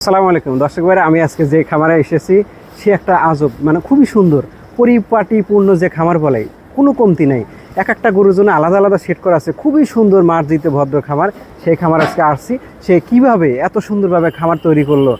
আসসালামু আলাইকুম দর্শক ভাইরা, আমি আজকে যে খামারে এসেছি সে একটা আজব মানে খুবই সুন্দর পরিপাটিপূর্ণ যে খামার বলে কোনো কমতি নেই। এক একটা গরুর জন্য আলাদা আলাদা সেট করা আছে, খুবই সুন্দর মার্জিত ভদ্র খামার। সেই খামার আজকে আসছি, সে কিভাবে এত সুন্দরভাবে খামার তৈরি করলো,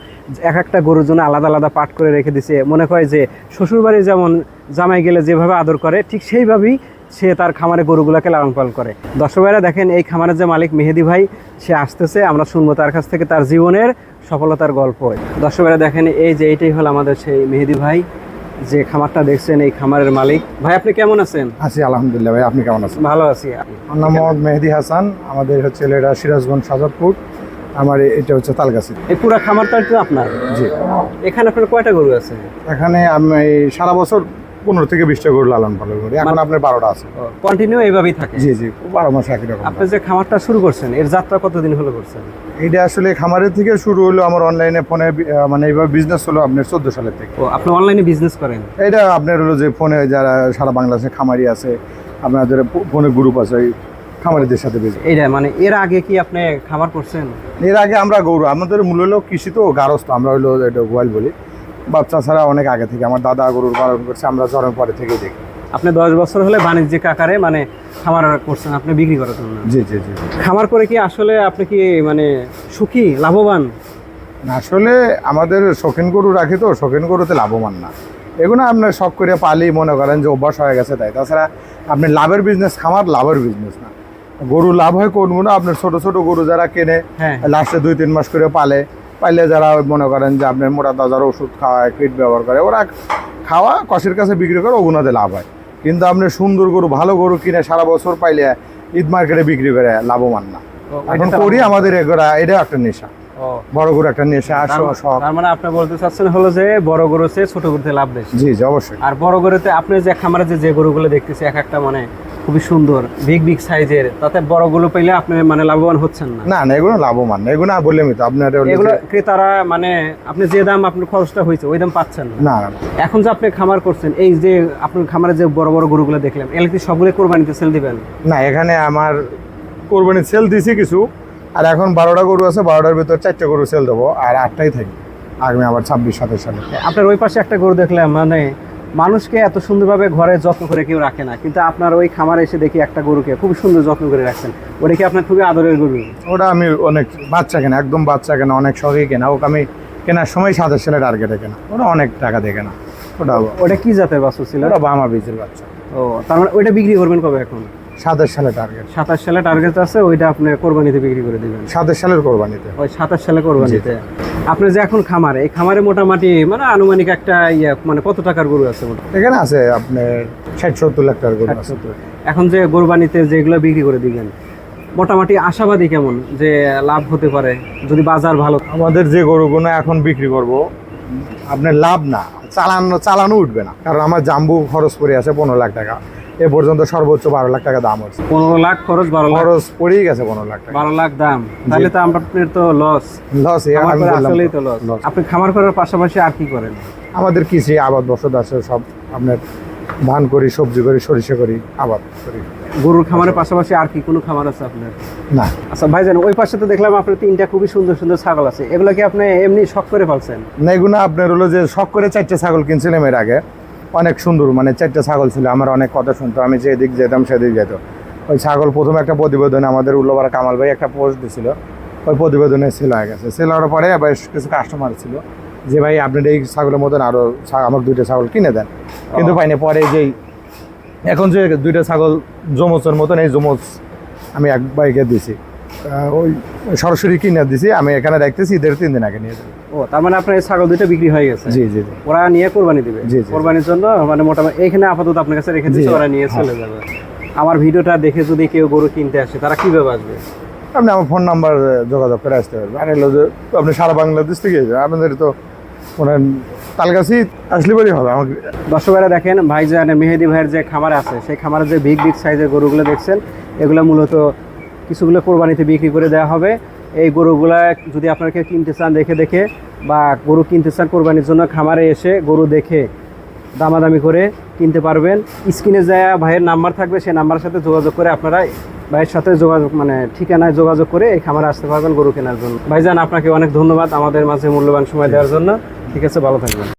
এক একটা গরুর জন্য আলাদা আলাদা পাট করে রেখে দিছে। মনে হয় যে শ্বশুরবাড়ি যেমন জামাই গেলে যেভাবে আদর করে ঠিক সেইভাবেই সে তার খামারে গরুগুলোকে লালন পালন করে। দর্শক ভাইরা দেখেন, এই খামারের যে মালিক মেহেদি ভাই সে আসতেছে, আমরা শুনবো তার কাছ থেকে তার জীবনের সফলতার গল্প। দর্শক ভাইরা দেখেন, এই যে এইটাই হলো আমাদের সেই মেহেদি ভাই, যে খামারটা দেখছেন এই খামারের মালিক। ভাই আপনি কেমন আছেন? আছি আলহামদুলিল্লাহ। ভাই আপনি কেমন আছেন? ভালো আছি। আমার নাম মোহাম্মদ মেহেদি হাসান, আমাদের হচ্ছে এটা সিরাজগঞ্জ সাজাদপুর, আমার এটা হচ্ছে তালগাছি। এই পুরো খামারটা তো আপনার? জি। এখানে আপনার কয়টা গরু আছে? এখানে আমি সারা বছর 15 থেকে 20টা গরু লালন পালন করি। এখন আপনার 12টা আছে। কন্টিনিউ এইভাবেই থাকে? জি জি, 12 মাস একই রকম। আপনি যে খামারটা শুরু করছেন এর যাত্রা কতদিন হলো করছেন? এটা আসলে খামারের থেকে শুরু হলো, আমার অনলাইনে ফোনে মানে এইভাবে বিজনেস হলো আপনার 14 সালের থেকে। ও, আপনি অনলাইনে বিজনেস করেন? এটা আপনার হলো যে ফোনে যারা সারা বাংলাদেশে খামারি আছে, আপনাদের ফোনে গ্রুপ আছে, ওই খামারিদের সাথে বিজনেস। এইটা মানে এর আগে কি আপনি খামার করছেন? এর আগে আমরা গরু, আমাদের মূল হলো কৃষি তো গারস্থ, আমরা হলো এটা গোয়াল বলি। বাচ্চা ছাড়া অনেক আগে থেকে আমার দাদা গরুর পালন করছে, আমরা জন্মের পরে থেকেই দেখি। আপনি 10 বছর হলে বাণিজ্যিক আকারে মানে খামার করছেন, আপনি বিক্রি করার জন্য? জি জি জি। খামার করে কি আসলে আপনি কি মানে সুখী, লাভবান? আসলে আমাদের শৌখিন গরু রাখি তো, শৌখিন গরুতে লাভবান না। এগুলো আপনার শখ করে পালি, মনে করেন যে অভ্যাস হয়ে গেছে তাই। তাছাড়া আপনি লাভের বিজনেস, খামার লাভের বিজনেস না। গরু লাভ হয় কোনগুলো আপনার ছোট ছোট গরু যারা কেনে, হ্যাঁ, লাস্টে 2-3 মাস করে পাইলে যারা মনে করেন যে আপনার মোটা তাজার ওষুধ খাওয়ায়, কিট ব্যবহার করে, ওরা খাওয়া কষের কাছে বিক্রি করে, ওগুলোতে লাভ হয়। কিন্তু আপনি সুন্দর গরু, ভালো গরু কিনে সারা বছর পাইলে ঈদ মার্কেটে বিক্রি করে লাভবান না। এখন করি আমাদের এটা একটা নেশা, বড় গরু একটা নেশা। তার মানে আপনি বলতে চাচ্ছেন হলো যে বড় গরু চেয়ে ছোট গরুতে লাভ বেশি? জি জি, অবশ্যই। আর বড় গরুতে আপনি যে খামারে যে গরুগুলো দেখতেছি এক একটা মানে খুবই সুন্দর, বিগ সাইজের, তাতে বড় গরু পেলে আপনি মানে লাভবান হচ্ছেন না? না না, এগুলো লাভবান না। এগুলো বললাম তো আপনার, এগুলো ক্রেতারা মানে আপনি যে দাম আপনার খরচটা হয়েছে ওই দাম পাচ্ছেন না? না না। এখন যে আপনি খামার করছেন, এই যে আপনার খামারে যে বড় বড় গরুগুলো দেখলাম, এগুলো কি সবগুলো কোরবানিতে সেল দিবেন? না, এখানে আমার কোরবানির সেল দিছি কিছু, আর এখন 12টা গরু আছে, 12টার ভিতর 4টে গরু সেল দেবো, আর 8টাই থাকি আগামী আবার 26-27 সালে। আপনার ওই পাশে একটা গরু দেখলাম, মানে মানুষকে এত সুন্দরভাবে ঘরে যত্ন করে কেউ রাখে না, কিন্তু আপনার ওই খামারে এসে দেখি একটা গরুকে খুব সুন্দর যত্ন করে রাখছেন। ওটা কি আপনার খুবই আদরের গরু? ওটা আমি অনেক বাচ্চা কেনা, একদম বাচ্চা কেনা, অনেক শখে কেনা। ওকে আমি কেনার সময় 27 সালে টার্গেটে কেনা, ওটা অনেক টাকা দিয়ে কেনা। ওটা কি জাতের বাছুর ছিল? ওটা বামা বীজের বাচ্চা। ও, তার মানে ওইটা বিক্রি করবেন কবে? এখন 27 সালে টার্গেট। 27 সালে টার্গেট আছে, ওইটা আপনি কোরবানিতে বিক্রি করে দিবেন? 27 সালের কোরবানিতে। ওই 27 সালে কোরবানিতে। আপনি যে এখন খামারে, এই খামারে মোটামুটি মানে আনুমানিক একটা মানে কত টাকার গরু আছে? এখানে আছে আপনার 60-70 লাখ টাকার গরু আছে। এখন যে কোরবানিতে যেগুলো বিক্রি করে দিবেন, মোটামুটি আশাবাদী কেমন যে লাভ হতে পারে যদি বাজার ভালো? আমাদের যে গরুগুলো এখন বিক্রি করব, আপনার লাভ না, চালানো উঠবে না। কারণ আমার জাম্বু খরচ পড়ে আছে 15 লাখ টাকা, এ পর্যন্ত সর্বোচ্চ 12 লাখ টাকা দাম হচ্ছে। 15 লাখ খরচ, 12 লাখ খরচ পড়েই গেছে 15 লাখ টাকা। 12 লাখ দাম, তাহলে তো আপনার তো লস। আসলেই তো লস। আপনি খামার করার পাশাপাশি আর কি করেন? আমাদের কৃষি আবাদ বসত আছে সব, আপনার ধান করি, সবজি করি, সরিষা করি, আবাদ করি। গরুর খামারের পাশাপাশি আর কি কোনো খামার আছে আপনার? না। আচ্ছা ভাইজান, ওই পাশে তো দেখলাম আপনার 3টা খুবই সুন্দর সুন্দর ছাগল আছে, এগুলো কি আপনি এমনি শখ করে পালছেন? না, এগুলো আপনার হলো যে শখ করে 4টে ছাগল কিনছিলাম এর আগে, অনেক সুন্দর, মানে 4টে ছাগল ছিল। আমার অনেক কথা শুনতো, আমি যেদিক যেতাম সেদিক যেত। ওই ছাগল প্রথমে একটা প্রতিবেদনে আমাদের উল্লোপাড়া কামাল ভাই একটা পোস্ট দিছিল, ওই প্রতিবেদনে সেল হয়ে গেছে। সেল হওয়ার পরে বেশ কিছু কাস্টমার ছিল যে ভাই আপনার এই ছাগলের মতন আরও আমার 2টা ছাগল কিনে দেন, কিন্তু পাইনি। পরে যেই এখন যে 2টা ছাগল জমজের মতন, এই জমজ আমি এক ভাইকে দিছি, ওই সরাসরি কিনে দিছি। আমি এখানে দেখতেছি ঈদের 3 দিন আগে নিয়ে যাবো। ও, তার মানে আপনার এই ছাগল 2টা বিক্রি হয়ে গেছে? জি জি জি। ওরা নিয়ে কোরবানি দিবে? জি জি। কোরবানির জন্য মানে মোটামুটি এইখানে আপাতত আপনার কাছে রেখে দিচ্ছে, ওরা নিয়ে চলে যাবে। আমার ভিডিওটা দেখে যদি কেউ গরু কিনতে আসে, তারা কিভাবে আসবে? আপনি আমার ফোন নাম্বার যোগাযোগ করে আসতে পারবেন। আর এলো যে আপনি সারা বাংলাদেশ থেকে আপনাদের তো মানে তালগাছি আসলে বলেই হবে আমাকে। দর্শকেরা দেখেন, ভাইজান মেহেদি ভাইয়ের যে খামার আছে, সেই খামারের যে বিগ সাইজের গরুগুলো দেখছেন, এগুলো মূলত কিছুগুলো কোরবানিতে বিক্রি করে দেওয়া হবে। এই গরুগুলা যদি আপনারা কেউ কিনতে চান, দেখে বা গরু কিনতে চান কোরবানির জন্য, খামারে এসে গরু দেখে দামাদামি করে কিনতে পারবেন। স্ক্রিনে যায় ভাইয়ের নাম্বার থাকবে, সেই নাম্বারের সাথে যোগাযোগ করে আপনারা ভাইয়ের সাথে যোগাযোগ মানে ঠিকানায় যোগাযোগ করে এই খামারে আসতে পারবেন গরু কেনার জন্য। ভাইজান আপনাকে অনেক ধন্যবাদ আমাদের মাঝে মূল্যবান সময় দেওয়ার জন্য। ঠিক আছে, ভালো থাকবেন।